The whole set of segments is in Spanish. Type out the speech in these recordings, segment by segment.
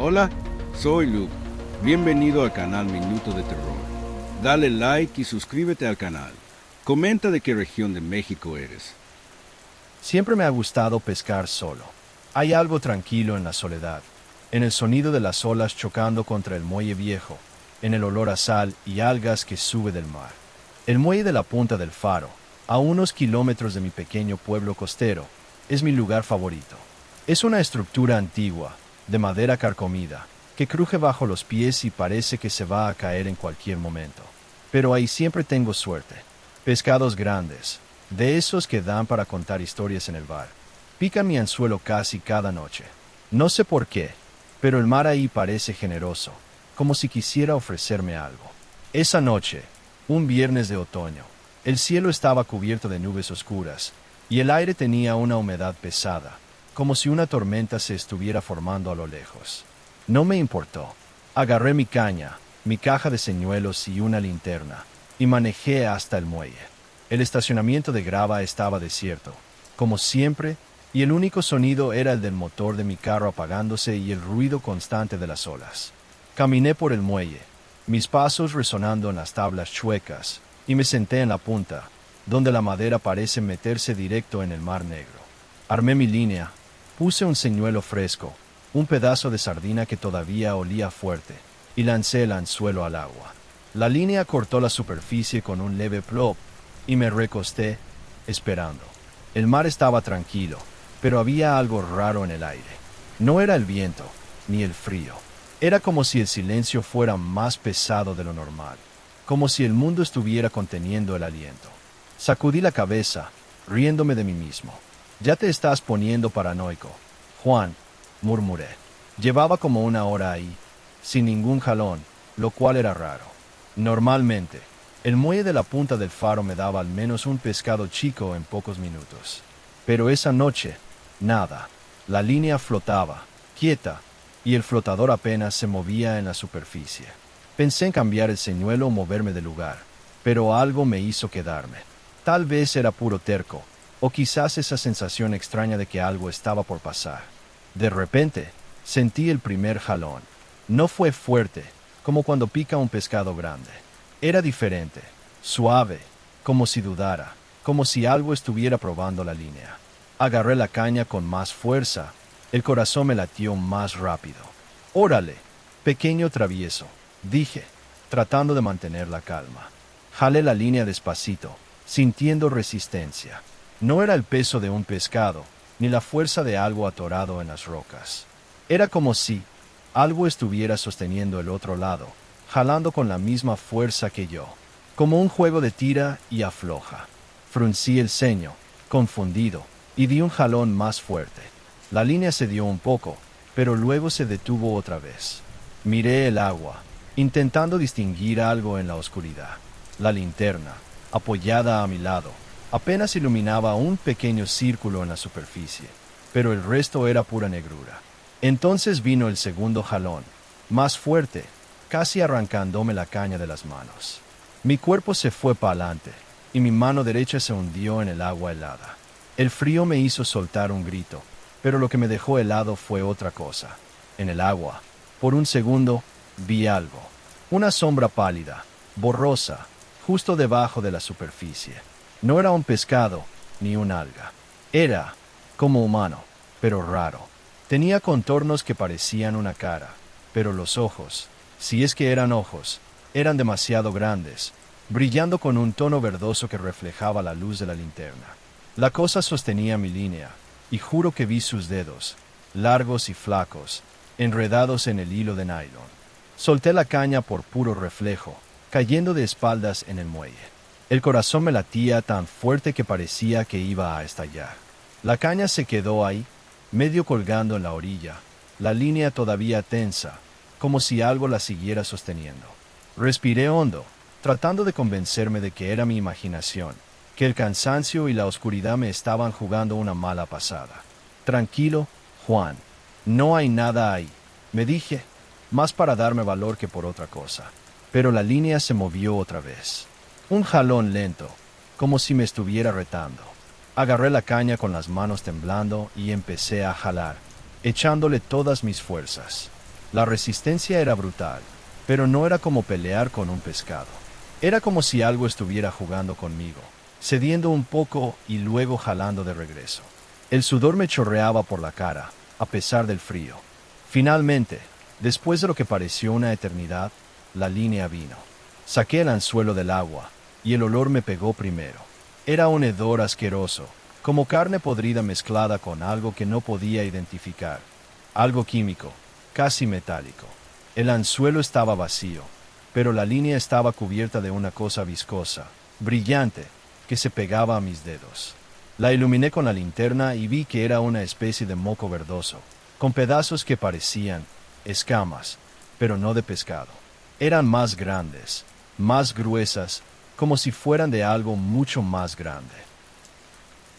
Hola, soy Luke. Bienvenido al canal Minuto de Terror. Dale like y suscríbete al canal. Comenta de qué región de México eres. Siempre me ha gustado pescar solo. Hay algo tranquilo en la soledad, en el sonido de las olas chocando contra el muelle viejo, en el olor a sal y algas que sube del mar. El muelle de la Punta del Faro, a unos kilómetros de mi pequeño pueblo costero, es mi lugar favorito. Es una estructura antigua, de madera carcomida, que cruje bajo los pies y parece que se va a caer en cualquier momento. Pero ahí siempre tengo suerte. Pescados grandes, de esos que dan para contar historias en el bar. Pican mi anzuelo casi cada noche. No sé por qué, pero el mar ahí parece generoso, como si quisiera ofrecerme algo. Esa noche, un viernes de otoño, el cielo estaba cubierto de nubes oscuras, y el aire tenía una humedad pesada, como si una tormenta se estuviera formando a lo lejos. No me importó. Agarré mi caña, mi caja de señuelos y una linterna, y manejé hasta el muelle. El estacionamiento de grava estaba desierto, como siempre, y el único sonido era el del motor de mi carro apagándose y el ruido constante de las olas. Caminé por el muelle, mis pasos resonando en las tablas chuecas, y me senté en la punta, donde la madera parece meterse directo en el mar negro. Armé mi línea, puse un señuelo fresco, un pedazo de sardina que todavía olía fuerte, y lancé el anzuelo al agua. La línea cortó la superficie con un leve plop, y me recosté, esperando. El mar estaba tranquilo, pero había algo raro en el aire. No era el viento, ni el frío. Era como si el silencio fuera más pesado de lo normal, como si el mundo estuviera conteniendo el aliento. Sacudí la cabeza, riéndome de mí mismo. Ya te estás poniendo paranoico, Juan, murmuré. Llevaba como una hora ahí, sin ningún jalón, lo cual era raro. Normalmente, el muelle de la Punta del Faro me daba al menos un pescado chico en pocos minutos. Pero esa noche, nada. La línea flotaba, quieta, y el flotador apenas se movía en la superficie. Pensé en cambiar el señuelo o moverme del lugar, pero algo me hizo quedarme. Tal vez era puro terco, o quizás esa sensación extraña de que algo estaba por pasar. De repente, sentí el primer jalón. No fue fuerte, como cuando pica un pescado grande. Era diferente, suave, como si dudara, como si algo estuviera probando la línea. Agarré la caña con más fuerza. El corazón me latió más rápido. «Órale, pequeño travieso», dije, tratando de mantener la calma. Jalé la línea despacito, sintiendo resistencia. No era el peso de un pescado, ni la fuerza de algo atorado en las rocas. Era como si algo estuviera sosteniendo el otro lado, jalando con la misma fuerza que yo, como un juego de tira y afloja. Fruncí el ceño, confundido, y di un jalón más fuerte. La línea se dio un poco, pero luego se detuvo otra vez. Miré el agua, intentando distinguir algo en la oscuridad. La linterna, apoyada a mi lado, apenas iluminaba un pequeño círculo en la superficie, pero el resto era pura negrura. Entonces vino el segundo jalón, más fuerte, casi arrancándome la caña de las manos. Mi cuerpo se fue para adelante, y mi mano derecha se hundió en el agua helada. El frío me hizo soltar un grito, pero lo que me dejó helado fue otra cosa. En el agua, por un segundo, vi algo. Una sombra pálida, borrosa, justo debajo de la superficie. No era un pescado, ni un alga. Era como humano, pero raro. Tenía contornos que parecían una cara, pero los ojos, si es que eran ojos, eran demasiado grandes, brillando con un tono verdoso que reflejaba la luz de la linterna. La cosa sostenía mi línea, y juro que vi sus dedos, largos y flacos, enredados en el hilo de nylon. Solté la caña por puro reflejo, cayendo de espaldas en el muelle. El corazón me latía tan fuerte que parecía que iba a estallar. La caña se quedó ahí, medio colgando en la orilla, la línea todavía tensa, como si algo la siguiera sosteniendo. Respiré hondo, tratando de convencerme de que era mi imaginación, que el cansancio y la oscuridad me estaban jugando una mala pasada. «Tranquilo, Juan, no hay nada ahí», me dije, más para darme valor que por otra cosa. Pero la línea se movió otra vez. Un jalón lento, como si me estuviera retando. Agarré la caña con las manos temblando y empecé a jalar, echándole todas mis fuerzas. La resistencia era brutal, pero no era como pelear con un pescado. Era como si algo estuviera jugando conmigo, cediendo un poco y luego jalando de regreso. El sudor me chorreaba por la cara, a pesar del frío. Finalmente, después de lo que pareció una eternidad, la línea vino. Saqué el anzuelo del agua, y el olor me pegó primero. Era un hedor asqueroso, como carne podrida mezclada con algo que no podía identificar. Algo químico, casi metálico. El anzuelo estaba vacío, pero la línea estaba cubierta de una cosa viscosa, brillante, que se pegaba a mis dedos. La iluminé con la linterna y vi que era una especie de moco verdoso, con pedazos que parecían escamas, pero no de pescado. Eran más grandes, más gruesas, como si fueran de algo mucho más grande.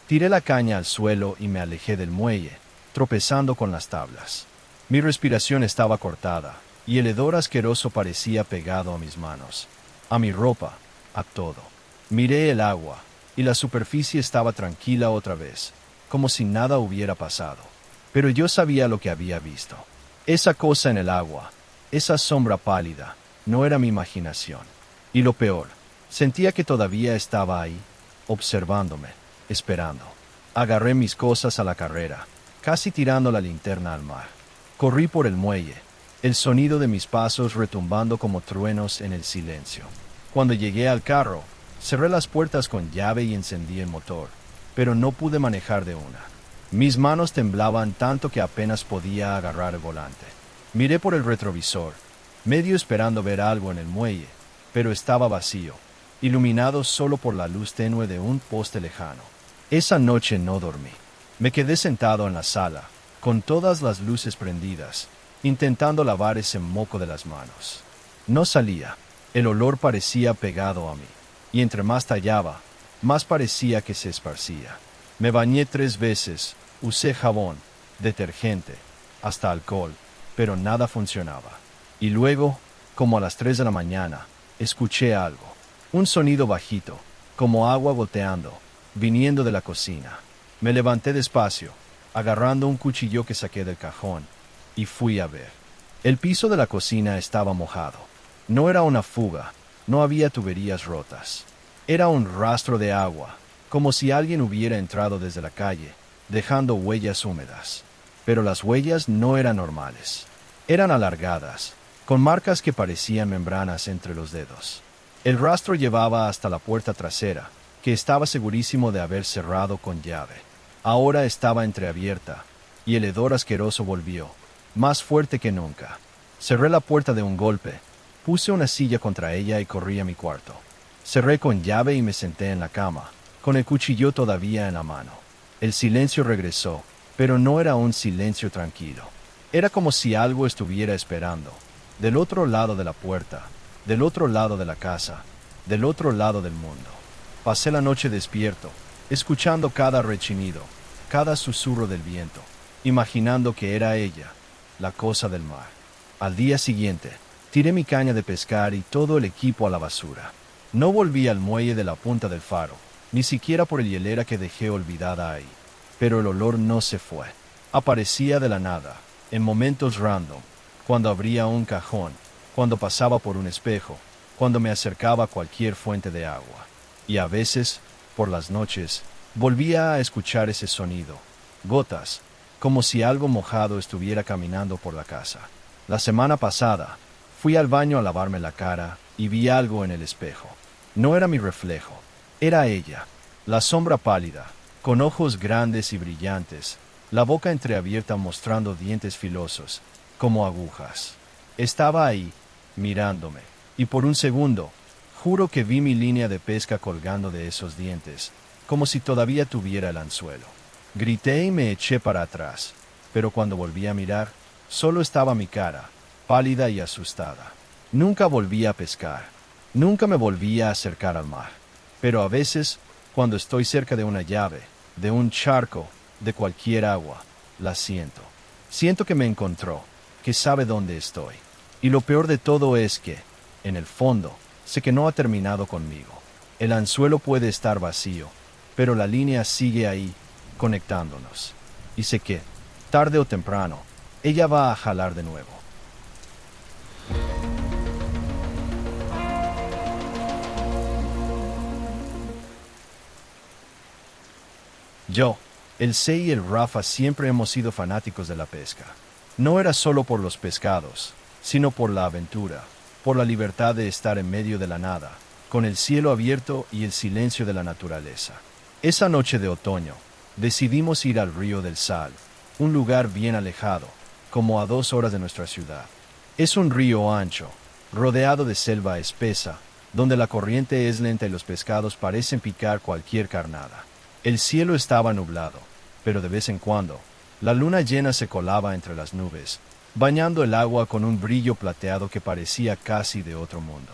Tiré la caña al suelo y me alejé del muelle, tropezando con las tablas. Mi respiración estaba cortada, y el hedor asqueroso parecía pegado a mis manos, a mi ropa, a todo. Miré el agua, y la superficie estaba tranquila otra vez, como si nada hubiera pasado. Pero yo sabía lo que había visto. Esa cosa en el agua, esa sombra pálida, no era mi imaginación. Y lo peor, sentía que todavía estaba ahí, observándome, esperando. Agarré mis cosas a la carrera, casi tirando la linterna al mar. Corrí por el muelle, el sonido de mis pasos retumbando como truenos en el silencio. Cuando llegué al carro, cerré las puertas con llave y encendí el motor, pero no pude manejar de una. Mis manos temblaban tanto que apenas podía agarrar el volante. Miré por el retrovisor, medio esperando ver algo en el muelle, pero estaba vacío, iluminado solo por la luz tenue de un poste lejano. Esa noche no dormí. Me quedé sentado en la sala, con todas las luces prendidas, intentando lavar ese moco de las manos. No salía. El olor parecía pegado a mí, y entre más tallaba, más parecía que se esparcía. Me bañé 3 veces, usé jabón, detergente, hasta alcohol, pero nada funcionaba. Y luego, como a las 3 de la mañana, escuché algo. Un sonido bajito, como agua goteando, viniendo de la cocina. Me levanté despacio, agarrando un cuchillo que saqué del cajón, y fui a ver. El piso de la cocina estaba mojado. No era una fuga, no había tuberías rotas. Era un rastro de agua, como si alguien hubiera entrado desde la calle, dejando huellas húmedas. Pero las huellas no eran normales. Eran alargadas, con marcas que parecían membranas entre los dedos. El rastro llevaba hasta la puerta trasera, que estaba segurísimo de haber cerrado con llave. Ahora estaba entreabierta, y el hedor asqueroso volvió, más fuerte que nunca. Cerré la puerta de un golpe, puse una silla contra ella y corrí a mi cuarto. Cerré con llave y me senté en la cama, con el cuchillo todavía en la mano. El silencio regresó, pero no era un silencio tranquilo. Era como si algo estuviera esperando, del otro lado de la puerta, del otro lado de la casa, del otro lado del mundo. Pasé la noche despierto, escuchando cada rechinido, cada susurro del viento, imaginando que era ella, la cosa del mar. Al día siguiente, tiré mi caña de pescar y todo el equipo a la basura. No volví al muelle de la punta del faro, ni siquiera por el hielera que dejé olvidada ahí. Pero el olor no se fue. Aparecía de la nada, en momentos random, cuando abría un cajón, cuando pasaba por un espejo, cuando me acercaba a cualquier fuente de agua. Y a veces, por las noches, volvía a escuchar ese sonido, gotas, como si algo mojado estuviera caminando por la casa. La semana pasada, fui al baño a lavarme la cara y vi algo en el espejo. No era mi reflejo, era ella, la sombra pálida, con ojos grandes y brillantes, la boca entreabierta mostrando dientes filosos, como agujas. Estaba ahí, mirándome, y por un segundo, juro que vi mi línea de pesca colgando de esos dientes, como si todavía tuviera el anzuelo. Grité y me eché para atrás, pero cuando volví a mirar, solo estaba mi cara, pálida y asustada. Nunca volví a pescar, nunca me volví a acercar al mar. Pero a veces, cuando estoy cerca de una llave, de un charco, de cualquier agua, la siento. Siento que me encontró, que sabe dónde estoy. Y lo peor de todo es que, en el fondo, sé que no ha terminado conmigo. El anzuelo puede estar vacío, pero la línea sigue ahí, conectándonos. Y sé que, tarde o temprano, ella va a jalar de nuevo. Yo, el C y el Rafa siempre hemos sido fanáticos de la pesca. No era solo por los pescados, sino por la aventura, por la libertad de estar en medio de la nada, con el cielo abierto y el silencio de la naturaleza. Esa noche de otoño, decidimos ir al Río del Sal, un lugar bien alejado, como a 2 horas de nuestra ciudad. Es un río ancho, rodeado de selva espesa, donde la corriente es lenta y los pescados parecen picar cualquier carnada. El cielo estaba nublado, pero de vez en cuando, la luna llena se colaba entre las nubes, bañando el agua con un brillo plateado que parecía casi de otro mundo.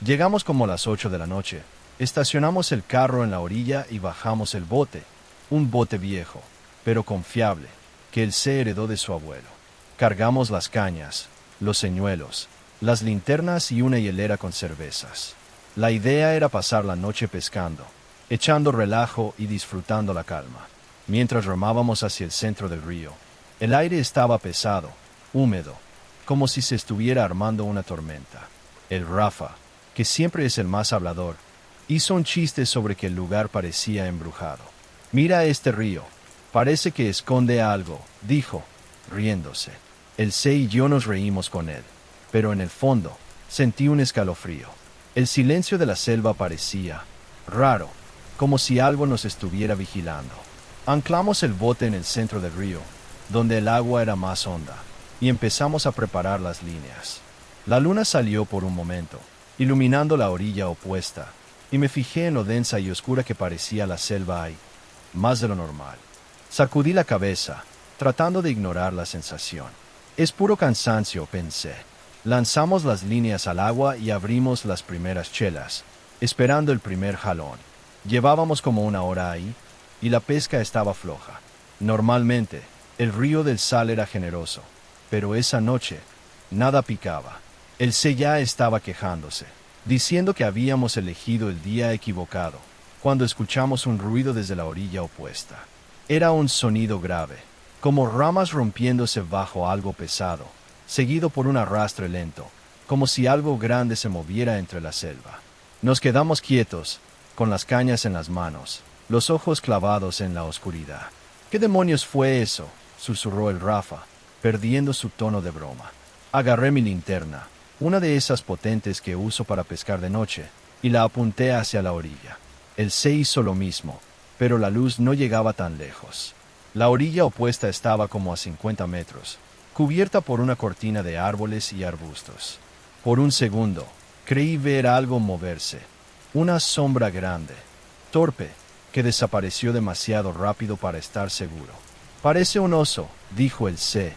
Llegamos como a las 8 de la noche, estacionamos el carro en la orilla y bajamos el bote, un bote viejo, pero confiable, que el C heredó de su abuelo. Cargamos las cañas, los señuelos, las linternas y una hielera con cervezas. La idea era pasar la noche pescando, echando relajo y disfrutando la calma. Mientras remábamos hacia el centro del río, el aire estaba pesado, húmedo, como si se estuviera armando una tormenta. El Rafa, que siempre es el más hablador, hizo un chiste sobre que el lugar parecía embrujado. «Mira este río, parece que esconde algo», dijo, riéndose. El C y yo nos reímos con él, pero en el fondo sentí un escalofrío. El silencio de la selva parecía raro, como si algo nos estuviera vigilando. Anclamos el bote en el centro del río, donde el agua era más honda, y empezamos a preparar las líneas. La luna salió por un momento, iluminando la orilla opuesta, y me fijé en lo densa y oscura que parecía la selva ahí, más de lo normal. Sacudí la cabeza, tratando de ignorar la sensación. Es puro cansancio, pensé. Lanzamos las líneas al agua y abrimos las primeras chelas, esperando el primer jalón. Llevábamos como 1 hora ahí, y la pesca estaba floja. Normalmente, el Río del Sal era generoso, pero esa noche, nada picaba. El C ya estaba quejándose, diciendo que habíamos elegido el día equivocado, cuando escuchamos un ruido desde la orilla opuesta. Era un sonido grave, como ramas rompiéndose bajo algo pesado, seguido por un arrastre lento, como si algo grande se moviera entre la selva. Nos quedamos quietos, con las cañas en las manos, los ojos clavados en la oscuridad. «¿Qué demonios fue eso?», susurró el Rafa, perdiendo su tono de broma. Agarré mi linterna, una de esas potentes que uso para pescar de noche, y la apunté hacia la orilla. El C hizo lo mismo, pero la luz no llegaba tan lejos. La orilla opuesta estaba como a 50 metros, cubierta por una cortina de árboles y arbustos. Por un segundo, creí ver algo moverse, una sombra grande, torpe, que desapareció demasiado rápido para estar seguro. «Parece un oso», dijo el C,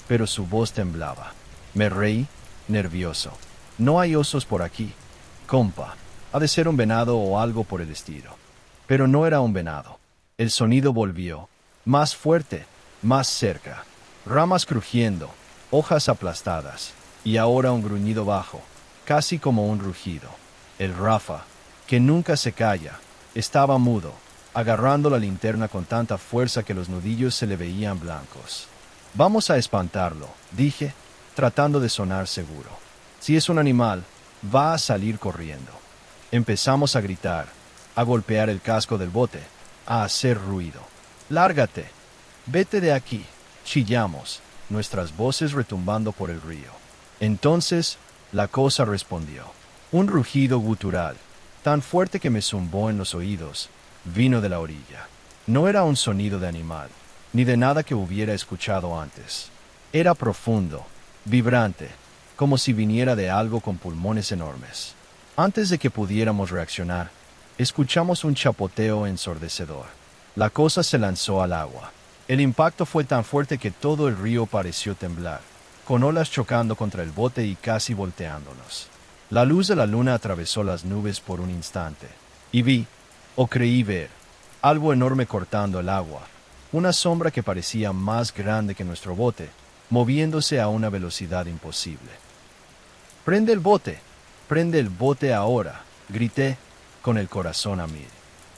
pero su voz temblaba. Me reí, nervioso. «No hay osos por aquí, compa. Ha de ser un venado o algo por el estilo». Pero no era un venado. El sonido volvió, más fuerte, más cerca. Ramas crujiendo, hojas aplastadas, y ahora un gruñido bajo, casi como un rugido. El Rafa, que nunca se calla, estaba mudo, agarrando la linterna con tanta fuerza que los nudillos se le veían blancos. «Vamos a espantarlo», dije, tratando de sonar seguro. «Si es un animal, va a salir corriendo». Empezamos a gritar, a golpear el casco del bote, a hacer ruido. «¡Lárgate! ¡Vete de aquí!», chillamos, nuestras voces retumbando por el río. Entonces, la cosa respondió. Un rugido gutural, tan fuerte que me zumbó en los oídos, vino de la orilla. No era un sonido de animal, ni de nada que hubiera escuchado antes. Era profundo, vibrante, como si viniera de algo con pulmones enormes. Antes de que pudiéramos reaccionar, escuchamos un chapoteo ensordecedor. La cosa se lanzó al agua. El impacto fue tan fuerte que todo el río pareció temblar, con olas chocando contra el bote y casi volteándonos. La luz de la luna atravesó las nubes por un instante, y vi, o creí ver, algo enorme cortando el agua, una sombra que parecía más grande que nuestro bote, moviéndose a una velocidad imposible. «¡Prende el bote! ¡Prende el bote ahora!», grité, con el corazón a 1000.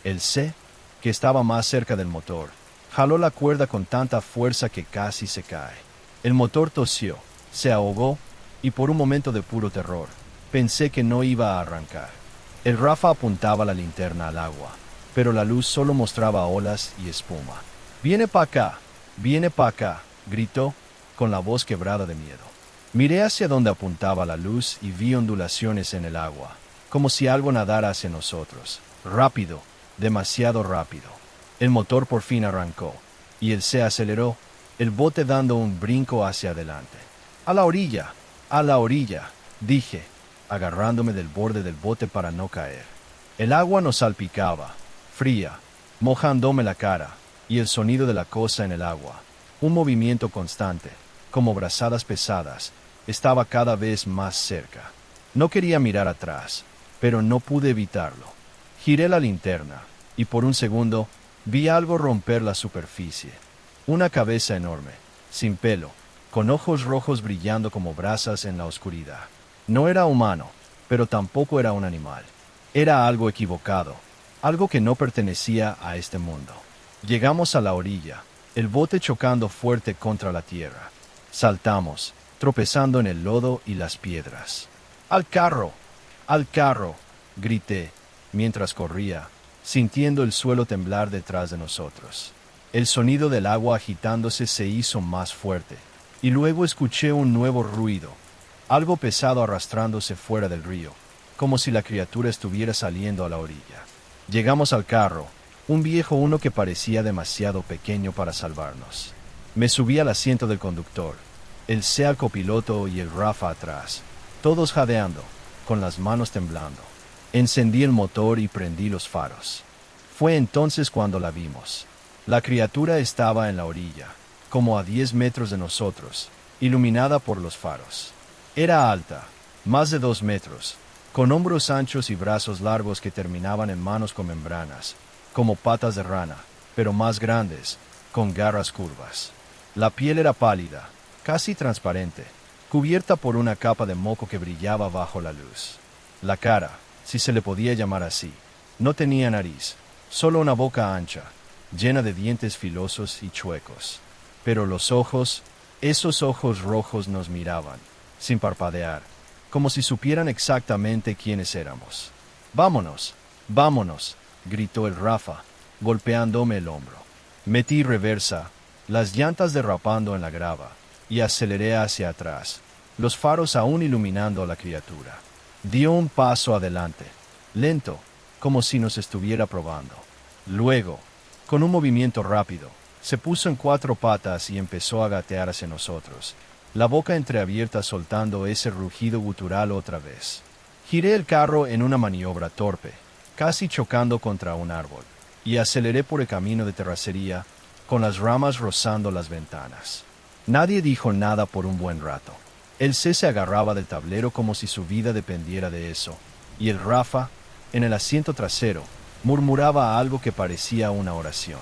El C, que estaba más cerca del motor, jaló la cuerda con tanta fuerza que casi se cae. El motor tosió, se ahogó, y por un momento de puro terror, pensé que no iba a arrancar. El Rafa apuntaba la linterna al agua, pero la luz solo mostraba olas y espuma. «Viene pa' acá», gritó, con la voz quebrada de miedo. Miré hacia donde apuntaba la luz y vi ondulaciones en el agua, como si algo nadara hacia nosotros. Rápido, demasiado rápido. El motor por fin arrancó, y él se aceleró, el bote dando un brinco hacia adelante. «A la orilla», dije, agarrándome del borde del bote para no caer. El agua nos salpicaba, fría, mojándome la cara, y el sonido de la cosa en el agua, un movimiento constante, como brazadas pesadas, estaba cada vez más cerca. No quería mirar atrás, pero no pude evitarlo. Giré la linterna, y por un segundo vi algo romper la superficie. Una cabeza enorme, sin pelo, con ojos rojos brillando como brasas en la oscuridad. No era humano, pero tampoco era un animal. Era algo equivocado, algo que no pertenecía a este mundo. Llegamos a la orilla, el bote chocando fuerte contra la tierra. Saltamos, tropezando en el lodo y las piedras. ¡Al carro! ¡Al carro!», grité, mientras corría, sintiendo el suelo temblar detrás de nosotros. El sonido del agua agitándose se hizo más fuerte, y luego escuché un nuevo ruido, algo pesado arrastrándose fuera del río, como si la criatura estuviera saliendo a la orilla. Llegamos al carro, un viejo uno que parecía demasiado pequeño para salvarnos. Me subí al asiento del conductor, el Sea copiloto y el Rafa atrás, todos jadeando, con las manos temblando. Encendí el motor y prendí los faros. Fue entonces cuando la vimos. La criatura estaba en la orilla, como a 10 metros de nosotros, iluminada por los faros. Era alta, más de 2 metros, con hombros anchos y brazos largos que terminaban en manos con membranas, como patas de rana, pero más grandes, con garras curvas. La piel era pálida, casi transparente, cubierta por una capa de moco que brillaba bajo la luz. La cara, si se le podía llamar así, no tenía nariz, solo una boca ancha, llena de dientes filosos y chuecos. Pero los ojos, esos ojos rojos nos miraban, sin parpadear, como si supieran exactamente quiénes éramos. «Vámonos, vámonos», gritó el Rafa, golpeándome el hombro. Metí reversa, las llantas derrapando en la grava, y aceleré hacia atrás, los faros aún iluminando a la criatura. Dio un paso adelante, lento, como si nos estuviera probando. Luego, con un movimiento rápido, se puso en 4 patas y empezó a gatear hacia nosotros, la boca entreabierta soltando ese rugido gutural otra vez. Giré el carro en una maniobra torpe, casi chocando contra un árbol, y aceleré por el camino de terracería, con las ramas rozando las ventanas. Nadie dijo nada por un buen rato. El C se agarraba del tablero como si su vida dependiera de eso, y el Rafa, en el asiento trasero, murmuraba algo que parecía una oración.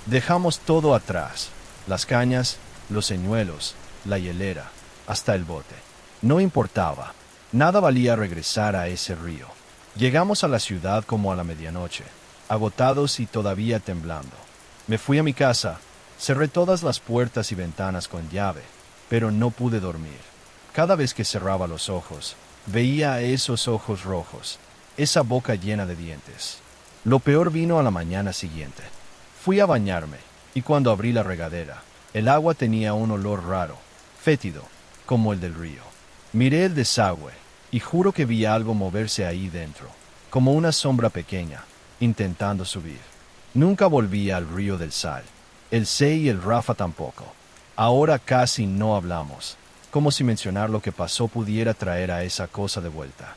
Dejamos todo atrás, las cañas, los señuelos, la hielera, hasta el bote. No importaba, nada valía regresar a ese río. Llegamos a la ciudad como a la medianoche, agotados y todavía temblando. Me fui a mi casa, cerré todas las puertas y ventanas con llave, pero no pude dormir. Cada vez que cerraba los ojos, veía esos ojos rojos, esa boca llena de dientes. Lo peor vino a la mañana siguiente. Fui a bañarme, y cuando abrí la regadera, el agua tenía un olor raro, fétido, como el del río. Miré el desagüe, y juro que vi algo moverse ahí dentro, como una sombra pequeña, intentando subir. Nunca volví al río del Sal. El C y el Rafa tampoco. Ahora casi no hablamos, como si mencionar lo que pasó pudiera traer a esa cosa de vuelta.